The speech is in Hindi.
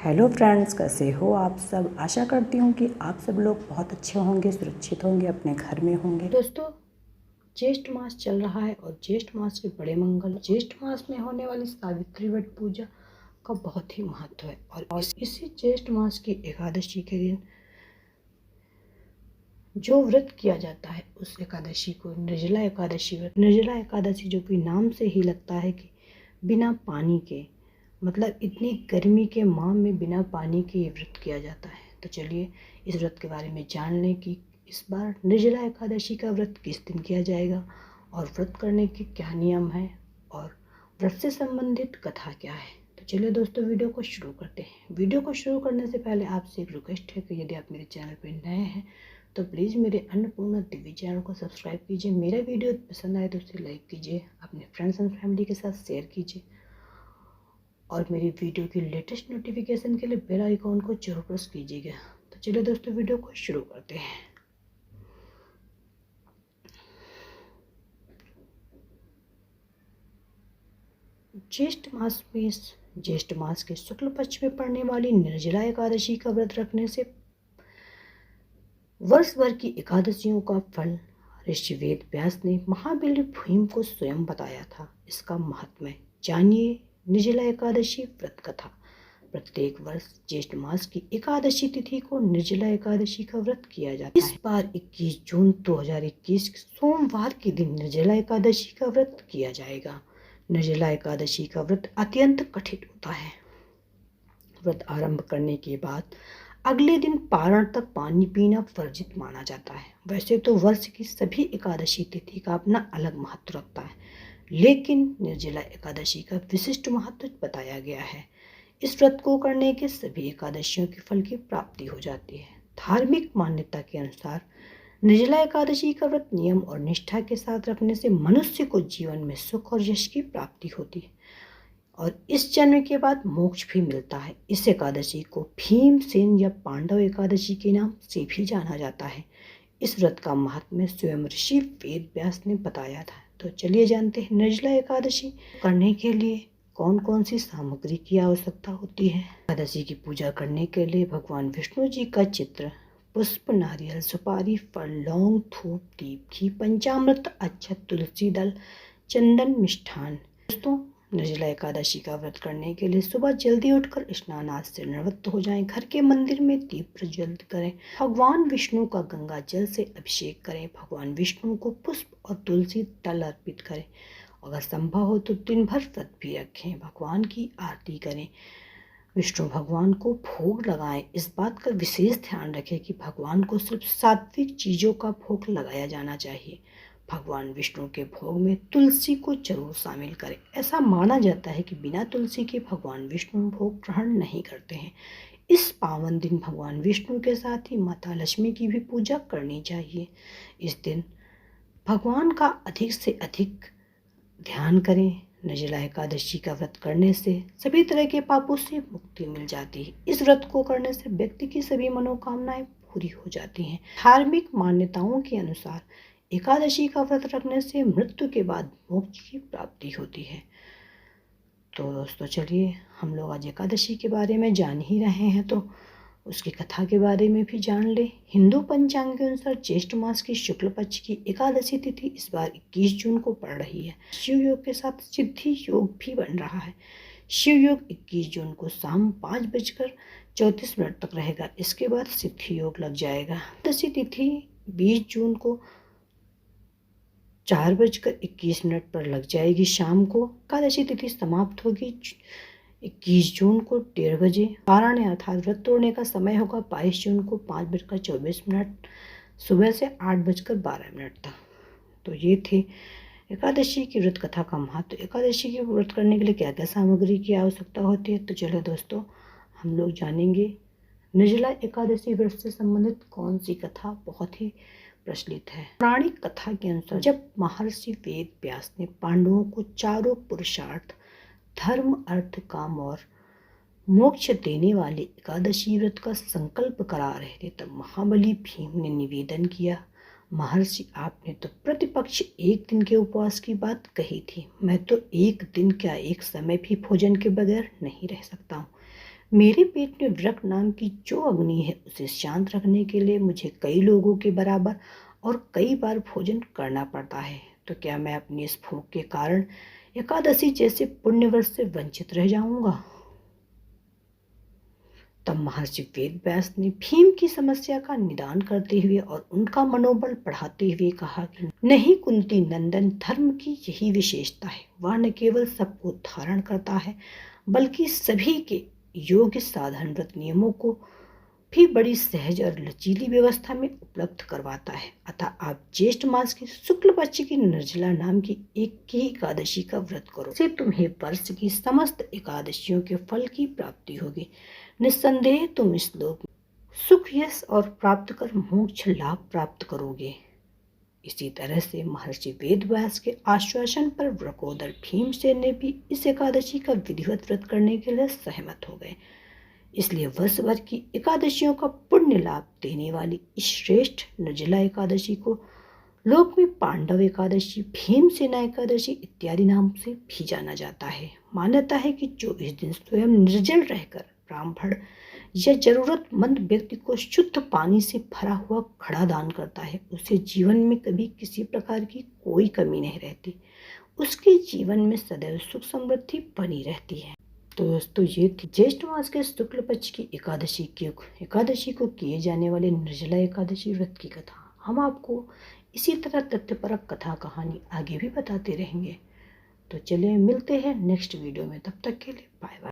हेलो फ्रेंड्स, कैसे हो आप सब। आशा करती हूँ कि आप सब लोग बहुत अच्छे होंगे, सुरक्षित होंगे, अपने घर में होंगे। दोस्तों, ज्येष्ठ मास चल रहा है और ज्येष्ठ मास के बड़े मंगल, ज्येष्ठ मास में होने वाली सावित्री व्रत पूजा का बहुत ही महत्व है। और इसी ज्येष्ठ मास की एकादशी के दिन जो व्रत किया जाता है उस एकादशी को निर्जला एकादशी व्रत। निर्जला एकादशी जो कि नाम से ही लगता है कि बिना पानी के, मतलब इतनी गर्मी के माह में बिना पानी के ये व्रत किया जाता है। तो चलिए इस व्रत के बारे में जान लें कि इस बार निर्जला एकादशी का व्रत किस दिन किया जाएगा और व्रत करने के क्या नियम हैं और व्रत से संबंधित कथा क्या है। तो चलिए दोस्तों, वीडियो को शुरू करते हैं। वीडियो को शुरू करने से पहले आपसे एक रिक्वेस्ट है कि यदि आप मेरे चैनल पर नए हैं तो प्लीज़ मेरे अन्नपूर्णा टीवी चैनल को सब्सक्राइब कीजिए। मेरा वीडियो पसंद आए तो उसे लाइक कीजिए, अपने फ्रेंड्स एंड फैमिली के साथ शेयर कीजिए और मेरी वीडियो की लेटेस्ट नोटिफिकेशन के लिए बेल आइकॉन को जरूर प्रेस कीजिएगा। तो चलिए दोस्तों, वीडियो को शुरू करते हैं। ज्येष्ठ मास के शुक्ल पक्ष में पड़ने वाली निर्जला एकादशी का व्रत रखने से वर्ष भर की एकादशियों का फल ऋषि वेद व्यास ने महाबली भीम को स्वयं बताया था। इसका महात्म्य जानिए। निर्जला एकादशी व्रत कथा। प्रत्येक वर्ष ज्येष्ठ मास की एकादशी तिथि को निर्जला एकादशी का व्रत किया जाता है। इस बार 21 जून 2021 सोमवार के दिन निर्जला एकादशी का व्रत किया जाएगा। निर्जला एकादशी का व्रत अत्यंत कठिन होता है। व्रत आरंभ करने के बाद अगले दिन पारण तक पानी पीना वर्जित माना जाता है। वैसे तो वर्ष की सभी एकादशी तिथि का अपना अलग महत्व रखता है, लेकिन निर्जला एकादशी का विशिष्ट महत्व बताया गया है। इस व्रत को करने के सभी एकादशियों के फल की प्राप्ति हो जाती है। धार्मिक मान्यता के अनुसार निर्जला एकादशी का व्रत नियम और निष्ठा के साथ रखने से मनुष्य को जीवन में सुख और यश की प्राप्ति होती है और इस जन्म के बाद मोक्ष भी मिलता है। इस एकादशी को भीमसेन या पांडव एकादशी के नाम से भी जाना जाता है। इस व्रत का महात्म्य स्वयं ऋषि वेद व्यास ने बताया था। तो चलिए जानते हैं निर्जला एकादशी करने के लिए कौन कौन सी सामग्री की आवश्यकता होती है। एकादशी की पूजा करने के लिए भगवान विष्णु जी का चित्र, पुष्प, नारियल, सुपारी, फल, लौंग, धूप, दीप, घी, पंचामृत, अक्षत, तुलसी दल, चंदन, मिष्ठान। दोस्तों, निर्जला एकादशी का व्रत करने के लिए सुबह जल्दी उठकर स्नान आदि से निवृत्त हो जाएं। घर के मंदिर में दीप प्रज्वलित करें। भगवान विष्णु का गंगा जल से अभिषेक करें। भगवान विष्णु को पुष्प और तुलसी दल अर्पित करें। अगर संभव हो तो दिन भर व्रत भी रखें। भगवान की आरती करें। विष्णु भगवान को भोग लगाएं। इस बात का विशेष ध्यान रखें कि भगवान को सिर्फ सात्विक चीज़ों का भोग लगाया जाना चाहिए। भगवान विष्णु के भोग में तुलसी को जरूर शामिल करें। ऐसा माना जाता है कि बिना तुलसी के भगवान विष्णु भोग ग्रहण नहीं करते हैं। इस पावन दिन भगवान विष्णु के साथ ही माता लक्ष्मी की भी पूजा करनी चाहिए। इस दिन भगवान का अधिक से अधिक ध्यान करें। निर्जला एकादशी का व्रत करने से सभी तरह के पापों से मुक्ति मिल जाती है। इस व्रत को करने से व्यक्ति की सभी मनोकामनाएं पूरी हो जाती हैं। धार्मिक मान्यताओं के अनुसार एकादशी का व्रत रखने से मृत्यु के बाद मोक्ष की प्राप्ति होती है। तो दोस्तों, चलिए हम लोग आज एकादशी के बारे में जान ही रहे हैं तो उसकी कथा के बारे में भी जान ले। हिंदू पंचांग के अनुसार ज्येष्ठ मास की शुक्ल पक्ष की एकादशी तिथि इस बार 21 जून को पड़ रही है। शिव योग के साथ सिद्धि योग भी बन रहा है। शिव योग 21 जून को शाम 5:34 तक रहेगा। इसके बाद सिद्धि योग लग जाएगा। एकादशी तिथि 20 जून को 4:21 पर लग जाएगी शाम को। एकादशी तिथि समाप्त होगी 21 जून को 1:30 बजे। पारण अर्थात व्रत तोड़ने का समय होगा 22 जून को 5:24 सुबह से 8:12 तक। तो ये थे एकादशी की व्रत कथा का महत्व। एकादशी के व्रत करने के लिए क्या क्या सामग्री की आवश्यकता होती है। तो चलो दोस्तों, हम लोग जानेंगे निर्जला एकादशी व्रत से संबंधित कौन सी कथा बहुत ही प्रचलित है। पौराणिक कथा के अनुसार जब महर्षि वेद व्यास ने पांडवों को चारों पुरुषार्थ, धर्म, अर्थ, काम और मोक्ष देने वाले एकादशी व्रत का संकल्प करा रहे थे तब महाबली भीम ने निवेदन किया, महर्षि आपने तो प्रतिपक्ष एक दिन के उपवास की बात कही थी। मैं तो एक दिन क्या एक समय भी भोजन के बगैर नहीं रह सकता हूँ। मेरे पेट में व्रक नाम की जो अग्नि है उसे शांत रखने के लिए मुझे कई लोगों के बराबर और कई बार भोजन करना पड़ता है। तो क्या मैं अपनी इस भूख के कारण एकादशी जैसे पुण्य व्रत से वंचित रह जाऊंगा? तब महर्षि वेदव्यास ने भीम की समस्या का निदान करते हुए और उनका मनोबल बढ़ाते हुए कहा कि नहीं कुंती नंदन, धर्म की यही विशेषता है, वह न केवल सबको धारण करता है बल्कि सभी के योग्य साधारण व्रत नियमों को भी बड़ी सहज और लचीली व्यवस्था में उपलब्ध करवाता है। अतः आप ज्येष्ठ मास की शुक्ल पक्ष की निर्जला नाम की एक ही एकादशी का व्रत करो, इससे तुम्हें वर्ष की समस्त एकादशियों के फल की प्राप्ति होगी। निस्संदेह तुम इस लोक में सुख, यश और प्राप्त कर मोक्ष लाभ प्राप्त करोगे। इसी तरह से महर्षि वेदव्यास के आश्वासन पर वृकोदर भीमसेन ने भी इस एकादशी का विधिवत व्रत करने के लिए सहमत हो गए। इसलिए वर्ष भर की एकादशियों का पुण्य लाभ देने वाली इस श्रेष्ठ निर्जला एकादशी को लोक में पांडव एकादशी, भीमसेना एकादशी इत्यादि नाम से भी जाना जाता है। मान्यता है कि जो इस दिन स्वयं निर्जल रहकर ब्राह्मण या जरूरतमंद व्यक्ति को शुद्ध पानी से भरा हुआ घड़ा दान करता है, उसे जीवन में कभी किसी प्रकार की कोई कमी नहीं रहती, उसके जीवन में सदैव सुख समृद्धि बनी रहती है। तो दोस्तों, ये थी ज्येष्ठ मास के शुक्ल पक्ष की एकादशी को किए जाने वाले निर्जला एकादशी व्रत की कथा। हम आपको इसी तरह तथ्यपरक कथा कहानी आगे भी बताते रहेंगे। तो चलिए मिलते हैं नेक्स्ट वीडियो में, तब तक के लिए बाय बाय।